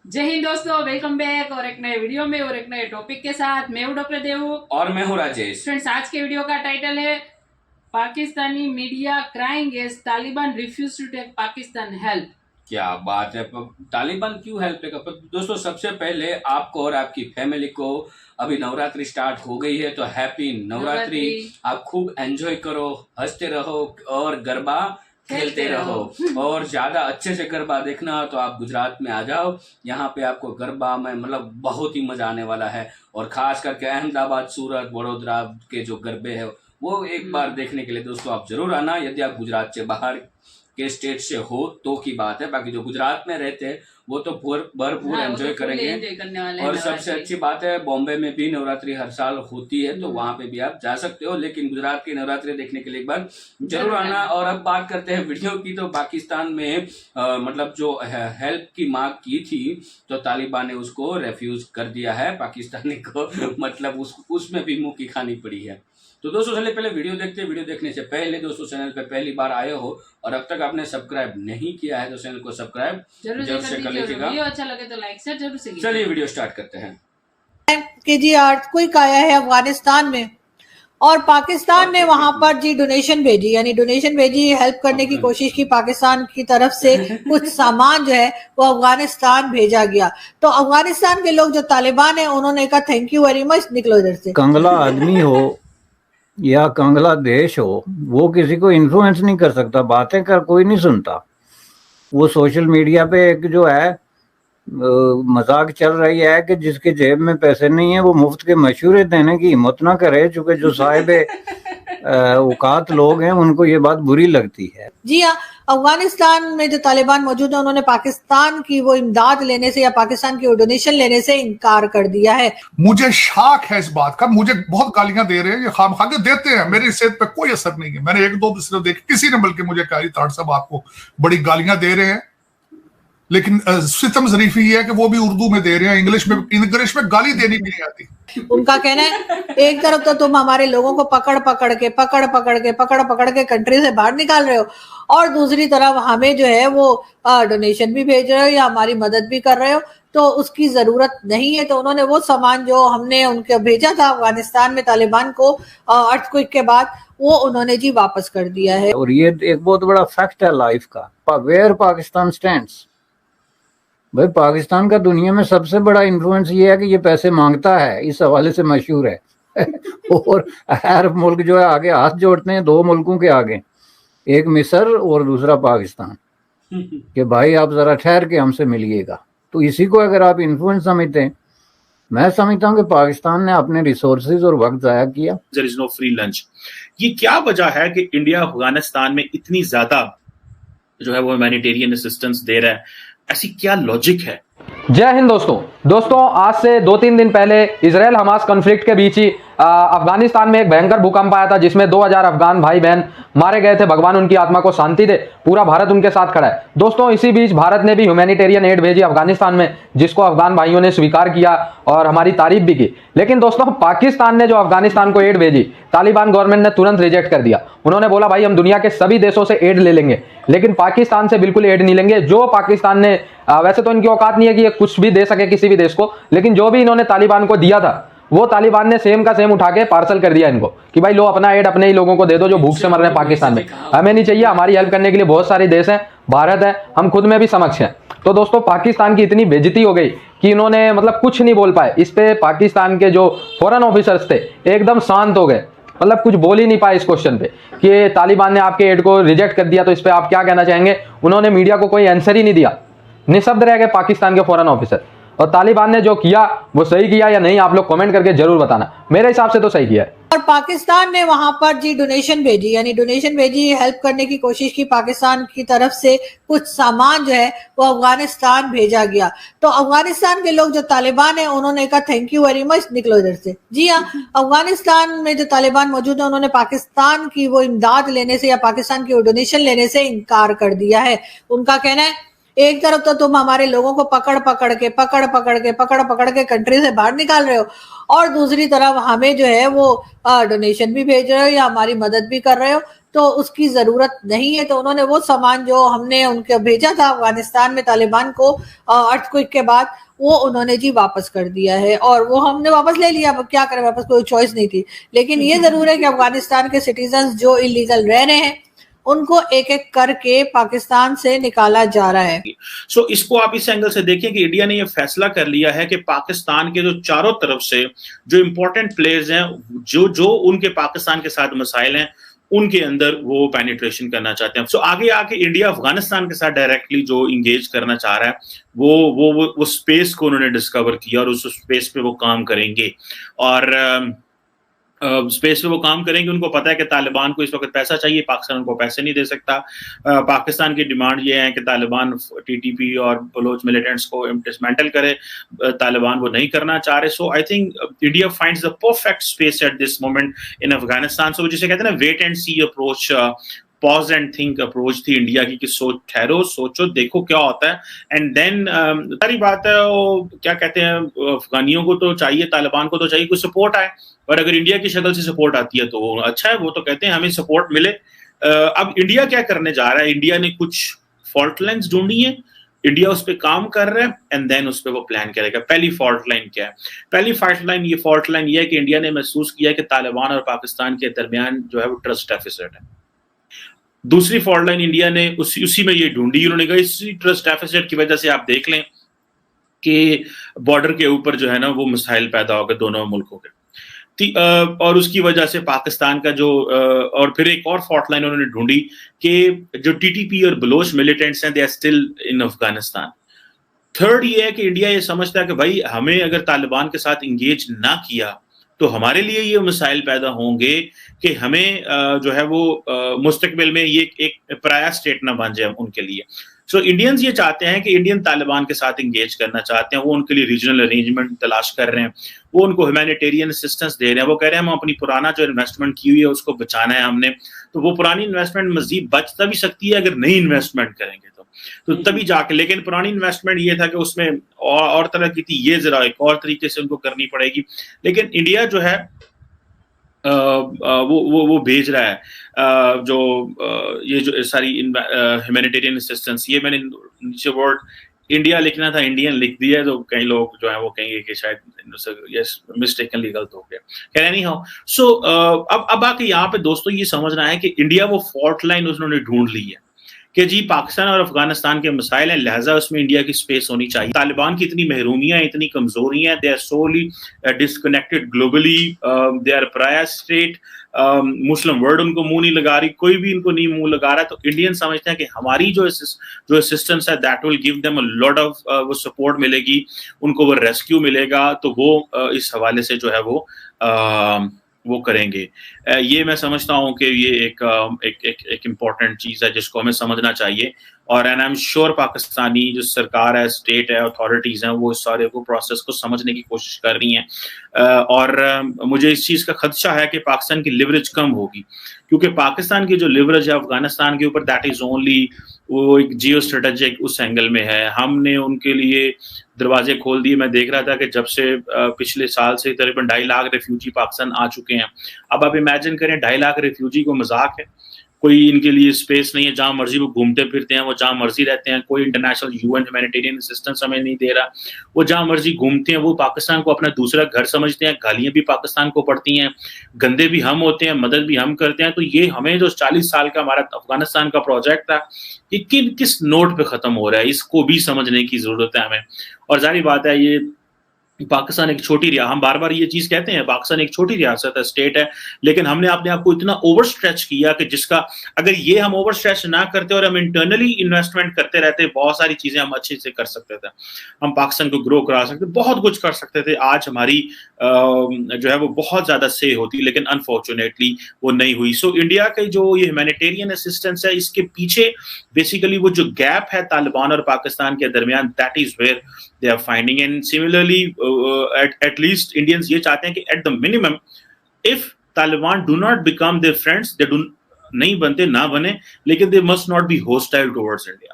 जय हिंद दोस्तों, welcome back और एक नए वीडियो में और एक नए टॉपिक के साथ। मैं हूं डॉक्टर देवू और मैं हूं राजेश। फ्रेंड्स, आज के वीडियो का टाइटल है Pakistani media crying as Taliban refuse to take Pakistan help. क्या बात है, तालिबान क्यों हेल्प लेगा? दोस्तों, सबसे पहले आपको और आपकी फैमिली को अभी नवरात्रि स्टार्ट हो गई है, तो हैप्पी नवरात्रि। आप खूब एंजॉय करो, हंसते रहो और गरबा खेलते रहो। और ज्यादा अच्छे से गरबा देखना तो आप गुजरात में आ जाओ, यहाँ पे आपको गरबा में मतलब बहुत ही मजा आने वाला है। और खास करके अहमदाबाद, सूरत, वडोदरा के जो गरबे है वो एक बार देखने के लिए दोस्तों आप जरूर आना, यदि आप गुजरात से बाहर के स्टेट से हो तो की बात है। बाकी जो गुजरात में रहते हैं वो तो भरपूर एंजॉय करेंगे। और सबसे अच्छी बात है, बॉम्बे में भी नवरात्रि हर साल होती है, तो वहां पे भी आप जा सकते हो, लेकिन गुजरात की नवरात्रि देखने के लिए एक बार जरूर आना। और अब बात करते हैं वीडियो की, तो पाकिस्तान में मतलब जो हेल्प की मांग की थी तो तालिबान ने उसको रेफ्यूज कर दिया है पाकिस्तानी को मतलब उसमें भी मुंह की खानी पड़ी है। तो दोस्तों चलिए पहले वीडियो देखते हैं। वीडियो देखने से पहले दोस्तों चैनल पर पहली बार आए हो और अब तक आपने सब्सक्राइब नहीं किया है तो चैनल को सब्सक्राइब जरूर से कर लीजिएगा। वीडियो अच्छा लगे तो लाइक शेयर जरूर से कीजिएगा। चलिए वीडियो स्टार्ट करते हैं। कि जी अर्थक्वेक आया है अफगानिस्तान में और पाकिस्तान ने वहां पर जी डोनेशन भेजी, यानी डोनेशन भेजी, हेल्प करने की कोशिश की पाकिस्तान की तरफ से। कुछ सामान जो है वो अफगानिस्तान भेजा गया। तो अफगानिस्तान के लोग जो तालिबान है उन्होंने कहा थैंक यू वेरी मच, निकलो इधर से। कंगला आदमी हो या कंगला देश हो, वो किसी को इन्फ्लुएंस नहीं कर सकता, बातें कर कोई नहीं सुनता। वो सोशल मीडिया पे एक जो है मजाक चल रही है कि जिसके जेब में पैसे नहीं है वो मुफ्त के मशवरे देने की हिम्मत ना करे, चूंकि जो साहिब औकात लोग हैं उनको ये बात बुरी लगती है। जी हाँ, अफगानिस्तान में जो तालिबान मौजूद है उन्होंने पाकिस्तान की वो इमदाद लेने से या पाकिस्तान की डोनेशन लेने से इनकार कर दिया है। मुझे शाक है इस बात का। मुझे बहुत गालियां दे रहे हैं, ये खामखा के देते हैं, मेरी सेहत पे कोई असर नहीं है। मैंने एक दो सिर्फ देखे, किसी ने बल्कि मुझे कहा ताड़ साहब आपको बड़ी गालियां दे रहे हैं, लेकिन सितम जरीफी है कि वो भी उर्दू में दे रहे हैं, इंग्लिश में गाली देनी भी नहीं आती। उनका कहना है एक तरफ तो तुम हमारे लोगों को पकड़ पकड़ के कंट्री से बाहर निकाल रहे हो और दूसरी तरफ हमें जो है वो डोनेशन भी भेज रहे हो या हमारी मदद भी कर रहे हो, तो उसकी जरूरत नहीं है। तो उन्होंने वो सामान जो हमने उनको भेजा था अफगानिस्तान में तालिबान को अर्थक्वेक के बाद, वो उन्होंने जी वापस कर दिया है। और ये एक बहुत बड़ा फैक्ट है लाइफ का, वेयर पाकिस्तान स्टैंड्स। भाई पाकिस्तान का दुनिया में सबसे बड़ा इन्फ्लुएंस ये है कि ये पैसे मांगता है, इस हवाले से मशहूर है और अरब मुल्क जो है आगे हाथ जोड़ते हैं दो मुल्कों के आगे, एक मिस्र और दूसरा पाकिस्तान, कि भाई आप जरा ठहर के हमसे मिलिएगा। तो इसी को अगर आप इन्फ्लुएंस समझते हैं, मैं समझता हूँ कि पाकिस्तान ने अपने रिसोर्सेज और वक्त जाया किया। There is no free lunch. ये क्या वजह है कि इंडिया अफगानिस्तान में इतनी ज्यादा जो है वो ह्यूमैनिटेरियन असिस्टेंस दे रहा है? ऐसी क्या लॉजिक है? जय हिंद दोस्तों, आज से 2-3 दिन पहले इजराइल हमास कॉन्फ्लिक्ट के बीच ही अफगानिस्तान में एक भयंकर भूकंप आया था जिसमें 2000 अफगान भाई बहन मारे गए थे। भगवान उनकी आत्मा को शांति दे। पूरा भारत उनके साथ खड़ा है। दोस्तों, इसी बीच भारत ने भी ह्यूमैनिटेरियन एड भेजी अफगानिस्तान में, जिसको अफगान भाइयों ने स्वीकार किया और हमारी तारीफ भी की। लेकिन दोस्तों, पाकिस्तान ने जो अफगानिस्तान को एड भेजी, तालिबान गवर्नमेंट ने तुरंत रिजेक्ट कर दिया। उन्होंने बोला भाई हम दुनिया के सभी देशों से एड ले लेंगे, लेकिन पाकिस्तान से बिल्कुल एड नहीं लेंगे। जो पाकिस्तान ने वैसे तो इनकी औकात नहीं है कि ये कुछ भी दे सके किसी भी देश को, लेकिन जो भी इन्होंने तालिबान को दिया था वो तालिबान ने सेम का सेम उठा के पार्सल कर दिया इनको कि भाई लो अपना एड अपने ही लोगों को दे दो जो भूख से मर रहे हैं पाकिस्तान में। हमें नहीं चाहिए, हमारी हेल्प करने के लिए बहुत सारे देश हैं, भारत है, हम खुद में भी समक्ष हैं। तो दोस्तों, पाकिस्तान की इतनी बेइज्जती हो गई कि इन्होंने मतलब कुछ नहीं बोल पाए। इस पे पाकिस्तान के जो फॉरेन ऑफिसर्स थे एकदम शांत हो गए, मतलब कुछ बोल ही नहीं पाए इस क्वेश्चन पे कि तालिबान ने आपके एड को रिजेक्ट कर दिया, तो इस पे आप क्या कहना चाहेंगे। उन्होंने मीडिया को कोई आंसर ही नहीं दिया, निशब्द रह गए पाकिस्तान के फॉरेन ऑफिसर। और तालिबान ने जो किया वो सही किया या नहीं, आप लोग कमेंट करके जरूर बताना। मेरे हिसाब से तो सही किया है। और पाकिस्तान ने वहां पर जी डोनेशन भेजी, यानी डोनेशन भेजी, हेल्प करने की कोशिश की पाकिस्तान की तरफ से। कुछ सामान जो है वो अफगानिस्तान भेजा गया। तो अफगानिस्तान के लोग जो तालिबान है उन्होंने कहा थैंक यू वेरी मच, निकलो इधर से। जी हाँ, अफगानिस्तान में जो तालिबान मौजूद है उन्होंने पाकिस्तान की वो इमदाद लेने से या पाकिस्तान की डोनेशन लेने से इनकार कर दिया है। उनका कहना है एक तरफ तो तुम हमारे लोगों को पकड़ पकड़ के कंट्री से बाहर निकाल रहे हो, और दूसरी तरफ हमें जो है वो डोनेशन भी भेज रहे हो या हमारी मदद भी कर रहे हो, तो उसकी जरूरत नहीं है। तो उन्होंने वो सामान जो हमने उनको भेजा था अफगानिस्तान में तालिबान को अर्थक्वेक के बाद, वो उन्होंने जी वापस कर दिया है, और वो हमने वापस ले लिया। अब क्या करें, वापस कोई चॉइस नहीं थी। लेकिन ये जरूर है कि अफगानिस्तान के सिटीजन जो इलीगल रह रहे हैं उनको एक एक करके पाकिस्तान से निकाला जा रहा है। सो इसको आप इस एंगल से देखें कि इंडिया ने यह फैसला कर लिया है कि पाकिस्तान के जो चारों तरफ से जो इंपॉर्टेंट प्लेयर्स हैं, जो उनके पाकिस्तान के साथ मसाइल हैं, उनके अंदर वो पेनिट्रेशन करना चाहते हैं। सो आगे आके इंडिया अफगानिस्तान के साथ डायरेक्टली जो इंगेज करना चाह रहा है, वो स्पेस को उन्होंने डिस्कवर किया और उस स्पेस पे वो काम करेंगे। और स्पेस पे वो काम करेंगे। उनको पता है कि तालिबान को इस वक्त पैसा चाहिए, पाकिस्तान उनको पैसे नहीं दे सकता। पाकिस्तान की डिमांड ये है कि तालिबान टीटीपी और बलोच मिलिटेंट्स को डिसमेंटल करे। तालिबान वो नहीं करना चाह रहे। So I think India finds the perfect space at this moment in Afghanistan. So जिसे कहते हैं ना wait and see approach, pause and think approach थी इंडिया की, कि ठहरो, सोचो, देखो क्या होता है, एंड देन सारी बात है। वो क्या कहते हैं, अफगानियों को तो चाहिए, तालिबान को तो चाहिए कुछ सपोर्ट आए, और अगर इंडिया की शक्ल से सपोर्ट आती है तो अच्छा है। वो तो कहते हैं हमें सपोर्ट मिले। अब इंडिया क्या करने जा रहा है, इंडिया ने कुछ फॉल्ट लाइन्स ढूंढी है, इंडिया उस पर काम कर रहा है, एंड देन उस पर वो प्लान करेगा। पहली फॉल्ट लाइन क्या है? पहली फॉल्ट लाइन ये है कि इंडिया ने महसूस किया कि तालिबान और पाकिस्तान के दरमियान जो है वो ट्रस्ट डेफिसिट है। दूसरी फॉल्ट लाइन इंडिया ने उसी में ये ढूंढी। उन्होंने कहा इसी ट्रस्ट डेफिसिट की वजह से आप देख लें कि बॉर्डर के ऊपर जो है ना वो मिसाइल पैदा हो गए दोनों मुल्कों के, और उसकी वजह से पाकिस्तान का जो और फिर एक और फॉल्ट लाइन उन्होंने ढूंढी कि जो टीटीपी और बलोच मिलिटेंट्स हैं, they are still in Afghanistan. Third ये है कि इंडिया ये समझता है कि भाई हमें अगर तालिबान के साथ इंगेज ना किया तो हमारे लिए ये मिसाइल पैदा होंगे कि हमें जो है वो मुस्तकबिल में ये एक पराया स्टेट ना बन जाए उनके लिए। सो इंडियंस ये चाहते हैं कि इंडियन तालिबान के साथ इंगेज करना चाहते हैं। वो उनके लिए रीजनल अरेंजमेंट तलाश कर रहे हैं, वो उनको ह्यूमैनिटेरियन असिस्टेंस दे रहे हैं। वो कह रहे हैं हम अपनी पुराना जो इन्वेस्टमेंट की हुई है उसको बचाना है हमने, तो वो पुरानी इन्वेस्टमेंट मजीद बच तभी सकती है अगर नई इन्वेस्टमेंट करेंगे तो तभी जाके। लेकिन पुरानी इन्वेस्टमेंट ये था कि उसमें और तरह की थी, ये जरा एक और तरीके से उनको करनी पड़ेगी। लेकिन इंडिया जो है वो भेज रहा है जो ये जो सारी ह्यूमैनिटेरियन असिस्टेंस, ये मैंने नीचे वर्ड इंडिया लिखना था, इंडियन लिख दिया, तो कई लोग जो है वो कहेंगे कि शायद यस मिस्टेकनली गलत हो गया। खैर नहीं हो। सो अब आके यहाँ पे दोस्तों ये समझना है कि इंडिया वो फॉल्ट लाइन उन्होंने ढूंढ ली है कि जी पाकिस्तान और अफगानिस्तान के मसाइल हैं, लिहाजा उसमें इंडिया की स्पेस होनी चाहिए। तालिबान की इतनी महरूमियां, इतनी कमजोरियां, they are solely disconnected globally, they are pariah state, Muslim world उनको मुंह नहीं लगा रही, कोई भी इनको नहीं मुंह लगा रहा। तो इंडियन समझते हैं कि हमारी जो असिस्टेंस है that will give them a lot of वो सपोर्ट मिलेगी, उनको वो रेस्क्यू मिलेगा। तो वो इस हवाले से जो है वो करेंगे। ये मैं समझता हूँ कि ये एक इम्पॉर्टेंट चीज है जिसको हमें समझना चाहिए। और and I am sure Pakistani जो सरकार है, स्टेट है, अथॉरिटीज हैं, वो इस सारे को प्रोसेस को समझने की कोशिश कर रही हैं। और मुझे इस चीज का खदशा है कि पाकिस्तान की लिवरेज कम होगी, क्योंकि पाकिस्तान की जो लिवरेज है अफगानिस्तान के ऊपर, दैट इज ओनली वो एक जियो स्ट्रेटेजिक उस एंगल में है। हमने उनके लिए दरवाजे खोल दिए। मैं देख रहा था कि जब से पिछले साल से तकरीबन 2.5 लाख रेफ्यूजी पाकिस्तान आ चुके हैं। अब आप इमेजिन करें 2.5 लाख रेफ्यूजी को मजाक है, कोई इनके लिए स्पेस नहीं है, जहां मर्जी वो घूमते फिरते हैं, वो जहां मर्जी रहते हैं, कोई इंटरनेशनल यूएन ह्यूमैनिटेरियन असिस्टेंस हमें नहीं दे रहा, वो जहां मर्जी घूमते हैं, वो पाकिस्तान को अपना दूसरा घर समझते हैं, गालियां भी पाकिस्तान को पड़ती हैं, गंदे भी हम होते हैं, मदद भी हम करते हैं। तो ये हमें जो 40 साल का हमारा अफगानिस्तान का प्रोजेक्ट था, ये किस नोट पे खत्म हो रहा है, इसको भी समझने की जरूरत है हमें। और जाहिर बात है ये पाकिस्तान एक छोटी हम बार बार ये चीज कहते हैं, पाकिस्तान एक छोटी रियासत है, स्टेट है, लेकिन हमने अपने आप को इतना ओवर स्ट्रेच किया कि जिसका अगर ये हम ओवर स्ट्रेच ना करते और हम इंटरनली इन्वेस्टमेंट करते रहते, बहुत सारी चीजें हम अच्छे से कर सकते थे। हम पाकिस्तान को ग्रो करा सकते, बहुत कुछ कर सकते थे। आज हमारी जो है वो बहुत ज्यादा से होती, लेकिन अनफॉर्चुनेटली वो नहीं हुई। सो इंडिया के जो ये ह्यूमैनिटेरियन असिस्टेंस है, इसके पीछे बेसिकली वो जो गैप है तालिबान और पाकिस्तान के दरमियान, that is where they are finding. And similarly at least Indians ये चाहते हैं कि at the minimum if Taliban do not become their friends, they do नहीं बनते, ना बने, लेकिन they must not be hostile towards India.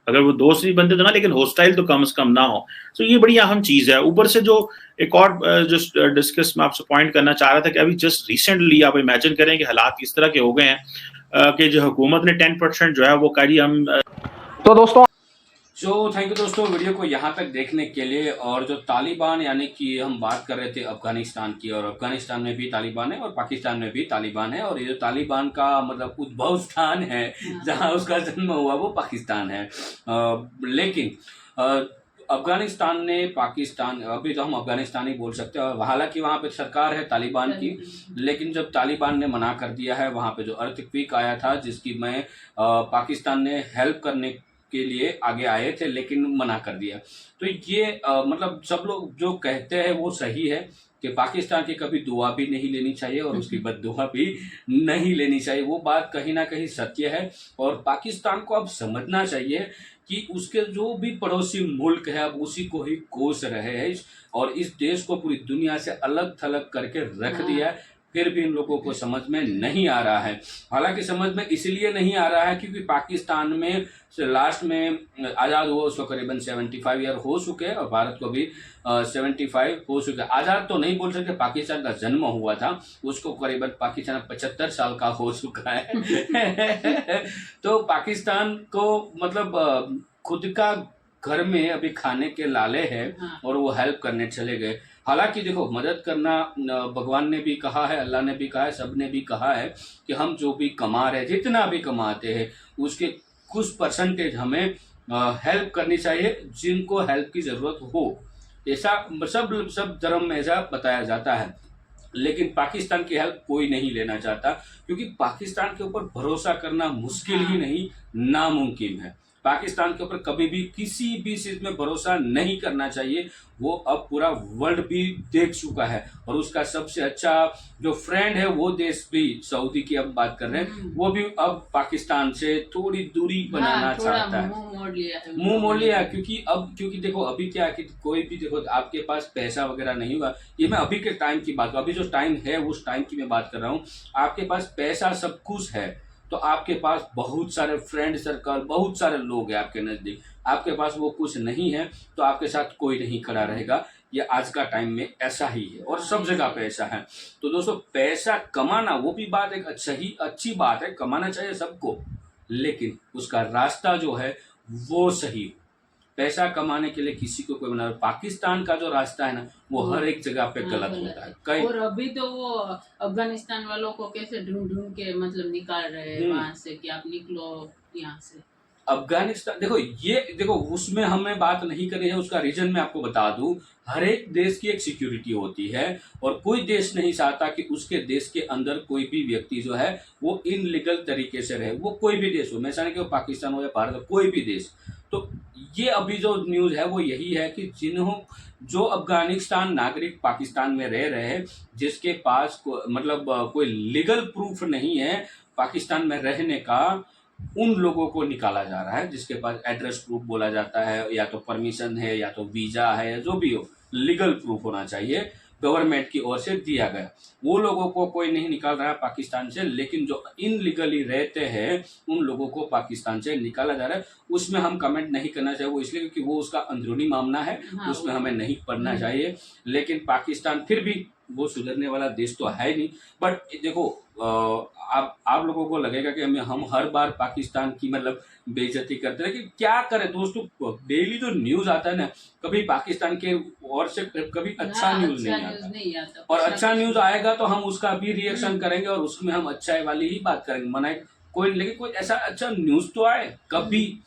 अगर वो दोस्त भी बनते तो ना, लेकिन हॉस्टाइल तो कम से कम ना हो। तो ये बड़ी अहम चीज है। ऊपर से जो एक और जस्ट डिस्कस मैं आपसे पॉइंट करना चाह रहा था कि अभी जस्ट रिसेंटली आप इमेजिन करें कि हालात इस तरह के हो गए हैं कि जो हुकूमत ने 10% जो है वो करी हम तो दोस्तों थैंक यू दोस्तों वीडियो को यहाँ तक देखने के लिए। और जो तालिबान यानी कि हम बात कर रहे थे अफगानिस्तान की, और अफगानिस्तान में भी तालिबान है और पाकिस्तान में भी तालिबान है, और ये जो तालिबान का मतलब उद्भव स्थान है जहाँ उसका जन्म हुआ वो पाकिस्तान है। लेकिन अफगानिस्तान ने पाकिस्तान, अभी तो हम अफगानिस्तान ही बोल सकते हैं, और हालांकि वहाँ पे सरकार है तालिबान की, लेकिन जब तालिबान ने मना कर दिया है, वहाँ पे जो अर्थक्वेक आया था जिसकी मैं पाकिस्तान ने हेल्प करने के लिए आगे आए थे लेकिन मना कर दिया। तो ये मतलब सब लोग जो कहते हैं वो सही है कि पाकिस्तान की कभी दुआ भी नहीं लेनी चाहिए और उसकी बद्दुआ भी नहीं लेनी चाहिए। वो बात कहीं ना कहीं सत्य है, और पाकिस्तान को अब समझना चाहिए कि उसके जो भी पड़ोसी मुल्क है अब उसी को ही कोस रहे हैं, और इस देश को पूरी दुनिया से अलग थलग करके रख दिया है। फिर भी इन लोगों को समझ में नहीं आ रहा है। हालांकि समझ में इसलिए नहीं आ रहा है क्योंकि पाकिस्तान में लास्ट में आज़ाद हुआ उसको करीबन 75 ईयर हो चुके हैं, और भारत को भी 75 हो चुके हैं। आज़ाद तो नहीं बोल सकते, पाकिस्तान का जन्म हुआ था उसको करीबन पाकिस्तान 75 साल का हो चुका है। तो पाकिस्तान को मतलब खुद का घर में अभी खाने के लाले हैं और वो हेल्प करने चले गए। हालांकि देखो, मदद करना भगवान ने भी कहा है, अल्लाह ने भी कहा है, सब ने भी कहा है कि हम जो भी कमा रहे, जितना भी कमाते हैं उसके कुछ परसेंटेज हमें हेल्प करनी चाहिए जिनको हेल्प की ज़रूरत हो। ऐसा सब धर्म में ऐसा बताया जाता है, लेकिन पाकिस्तान की हेल्प कोई नहीं लेना चाहता क्योंकि पाकिस्तान के ऊपर भरोसा करना मुश्किल ही नहीं, नामुमकिन है। पाकिस्तान के ऊपर कभी भी किसी भी चीज में भरोसा नहीं करना चाहिए। वो अब पूरा वर्ल्ड भी देख चुका है, और उसका सबसे अच्छा जो फ्रेंड है वो देश भी, सऊदी की अब बात कर रहे हैं, वो भी अब पाकिस्तान से थोड़ी दूरी बनाना चाहता है, मुंह मोड़ लिया। क्योंकि देखो अभी क्या है कि कोई भी देखो आपके पास पैसा वगैरह नहीं होगा, ये मैं अभी के टाइम की बात, अभी जो टाइम है उस टाइम की मैं बात कर रहा हूँ। आपके पास पैसा सब कुछ है तो आपके पास बहुत सारे फ्रेंड सर्कल, बहुत सारे लोग हैं आपके नज़दीक। आपके पास वो कुछ नहीं है तो आपके साथ कोई नहीं खड़ा रहेगा। ये आज का टाइम में ऐसा ही है और सब जगह पे ऐसा है। तो दोस्तों, पैसा कमाना वो भी बात एक अच्छी बात है, कमाना चाहिए सबको, लेकिन उसका रास्ता जो है वो सही हो। पैसा कमाने के लिए किसी को कोई बना, पाकिस्तान का जो रास्ता है ना वो हर एक जगह पे गलत होता है। कई और अभी तो वो अफगानिस्तान वालों को कैसे ढूंढ के मतलब निकाल रहे हैं वहां से कि आप निकलो यहाँ से। अफगानिस्तान देखो उसमें हमें बात नहीं करनी है, उसका रीजन मैं आपको बता दूं। हर एक देश की एक सिक्योरिटी होती है और कोई देश नहीं चाहता कि उसके देश के अंदर कोई भी व्यक्ति जो है वो इनलीगल तरीके से रहे, वो कोई भी देश हो, मैं ऐसा नहीं कि वो पाकिस्तान हो या भारत हो, कोई भी देश। तो ये अभी जो न्यूज़ है वो यही है कि जो अफगानिस्तान नागरिक पाकिस्तान में रह रहे हैं, जिसके पास मतलब कोई लीगल प्रूफ नहीं है पाकिस्तान में रहने का, उन लोगों को निकाला जा रहा है। जिसके पास एड्रेस प्रूफ बोला जाता है, या तो परमिशन है या तो वीज़ा है, या जो भी हो, लीगल प्रूफ होना चाहिए, गवर्नमेंट की ओर से दिया गया। वो लोगों को कोई नहीं निकाल रहा है पाकिस्तान से, लेकिन जो इनलीगली रहते हैं उन लोगों को पाकिस्तान से निकाला जा रहा है। उसमें हम कमेंट नहीं करना चाहिए, वो इसलिए क्योंकि वो उसका अंदरूनी मामला है, उसमें हमें नहीं पढ़ना चाहिए। लेकिन पाकिस्तान फिर भी वो सुधरने वाला देश तो है नहीं। बट देखो, आप लोगों को लगेगा कि हम हर बार पाकिस्तान की मतलब बेइज्जती करते हैं, लेकिन क्या करें दोस्तों, डेली जो न्यूज़ आता है ना, कभी पाकिस्तान के ओर से कभी अच्छा न्यूज़ नहीं आता। और अच्छा न्यूज़ आएगा तो हम उसका भी रिएक्शन करेंगे और उसमें हम अच्छाई वाली ही बात करेंगे, मना कोई, लेकिन कोई ऐसा अच्छा न्यूज़ तो आए कभी।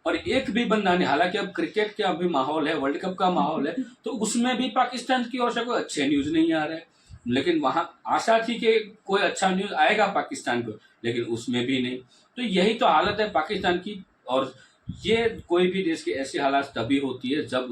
और एक भी बंदा नहीं, हालांकि अब क्रिकेट का अभी माहौल है, वर्ल्ड कप का माहौल है, तो उसमें भी पाकिस्तान की ओर से कोई अच्छे न्यूज़ नहीं आ रहे। लेकिन वहां आशा थी कि कोई अच्छा न्यूज़ आएगा पाकिस्तान को, लेकिन उसमें भी नहीं। तो यही तो हालत है पाकिस्तान की। और ये कोई भी देश की ऐसी हालत तभी होती है जब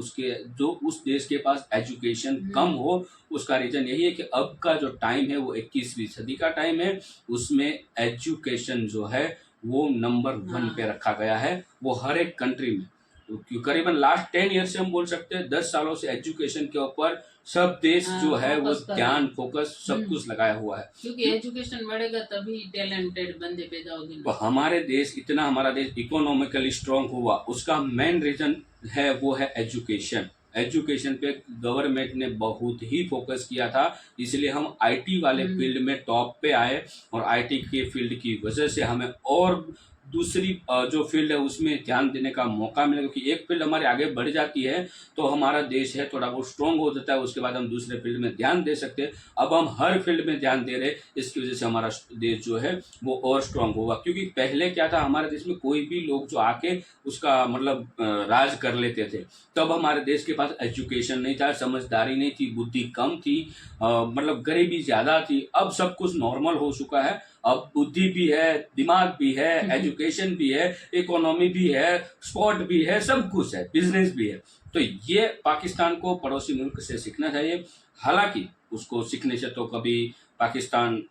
उस देश के पास एजुकेशन कम हो। उसका रीजन यही है कि अब का जो टाइम है वो 21वीं सदी का टाइम है, उसमें एजुकेशन जो है वो नंबर 1 पे रखा गया है, वो हर एक कंट्री में। तो करीबन लास्ट 10 ईयर से हम बोल सकते हैं 10 सालों से एजुकेशन के ऊपर सब देश हाँ, जो है वो focus कर ध्यान फोकस सब हम्म। कुछ लगाया हुआ है। क्योंकि एजुकेशन बढ़ेगा तभी टैलेंटेड बंदे पैदा होंगे तो ना। हमारे देश इतना हमारा देश इकोनॉमिकली स्ट्रांग हुआ उसका मेन रीजन है वो है एजुकेशन। एजुकेशन पे गवर्नमेंट ने बहुत ही फोकस किया था, इसलिए हम आईटी वाले फील्ड में टॉप पे आए और आईटी के फील्ड की वजह से हमें और दूसरी जो फील्ड है उसमें ध्यान देने का मौका मिला, क्योंकि एक फील्ड हमारे आगे बढ़ जाती है तो हमारा देश है थोड़ा बहुत स्ट्रांग हो जाता है, उसके बाद हम दूसरे फील्ड में ध्यान दे सकते हैं। अब हम हर फील्ड में ध्यान दे रहे हैं, इसकी वजह से हमारा देश जो है वो और स्ट्रांग होगा। क्योंकि पहले क्या था, हमारे देश में कोई भी लोग जो आके उसका मतलब राज कर लेते थे, तब हमारे देश के पास एजुकेशन नहीं था, समझदारी नहीं थी, बुद्धि कम थी, मतलब गरीबी ज्यादा थी। अब सब कुछ नॉर्मल हो चुका है, अब बुद्धि भी है, दिमाग भी है, एजुकेशन भी है, इकोनॉमी भी है, स्पोर्ट भी है, सब कुछ है, बिजनेस भी है। तो ये पाकिस्तान को पड़ोसी मुल्क से सीखना चाहिए। हालांकि उसको सीखने से तो कभी पाकिस्तान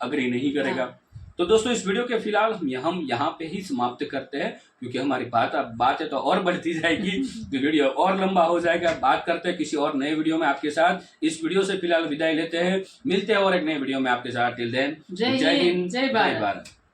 अग्री नहीं करेगा। तो दोस्तों इस वीडियो के फिलहाल हम यहाँ पे ही समाप्त करते हैं, क्योंकि हमारी बात है तो और बढ़ती जाएगी तो वीडियो और लंबा हो जाएगा। बात करते हैं किसी और नए वीडियो में आपके साथ। इस वीडियो से फिलहाल विदाई लेते हैं, मिलते हैं और एक नए वीडियो में आपके साथ। टिल देन जय हिंद, जय भारत।